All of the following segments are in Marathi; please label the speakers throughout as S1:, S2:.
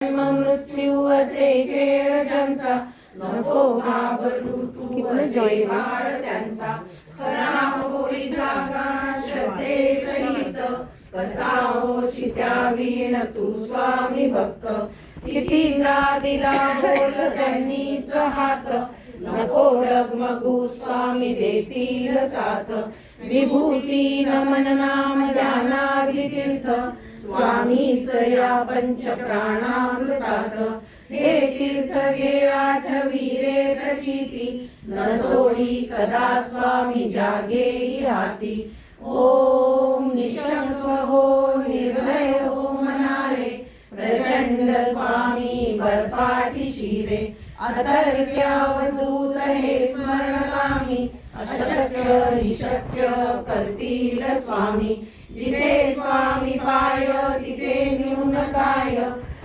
S1: जन्म मृत्यू असे खेळ ज्यांचा, नको घाबरू तू असे बाळ त्यांचा. खरा होई जागा श्रद्धेसहित, कसा होशी त्या वीण तू स्वामी भक्त. कितीदा दिला बोल त्यांनीच हात, नको डगमगू स्वामी देतील साथ. विभूती नमन नाम ध्यानादि तीर्थ, स्वामीच या पंच प्राणामृतात. हे तीर्थ घे आठवी रे प्रचिती, न सोडी कदा स्वामी जागेही हाती. ओम निशंक हो निर्भय हो मनारे, प्रचंड स्वामी बळपाठी शिरे. अतर्क्यावधूत हे स्मरणकामी, अशक्य हि शक्य करतील स्वामी. जिथे स्वामी पाय तिथे न्यून काय,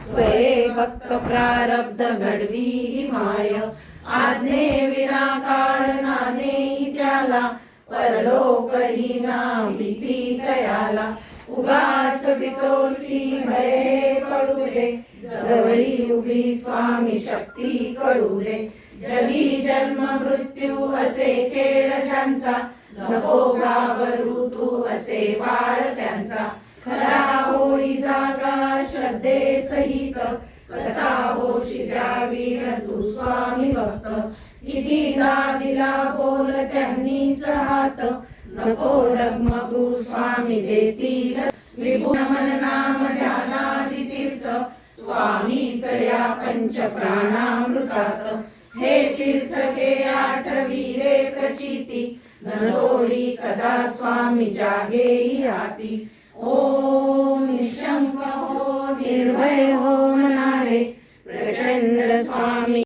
S1: स्वये भक्त प्रारब्ध घडवी माय. आज्ञे विना काळ नाने त्याला, परलोकही ना भीती तयाला. उगाच बितोसी भये पडुले, जवळी उभी स्वामी शक्ती कळुले. जगी जन्म मृत्यू असे खेळ ज्यांचा, नको घाबरू तू असे बाळ त्यांचा. खरा होई जागा श्रद्धेसहित, कसा होशी त्या वीण तू स्वामी भक्त. कितीदा दिला बोल त्यांनीच हात, नको डगमगू स्वामी देतील. विभू नमन नाम ध्यानादि तीर्थ, स्वामीच या पंच प्राणामृतात. हे तीर्थ घे आठवी रे प्रचिती, न सोडी कदा स्वामी जागेही हाती. ओम निशंक हो निर्भय हो मनारे, प्रचंड स्वामी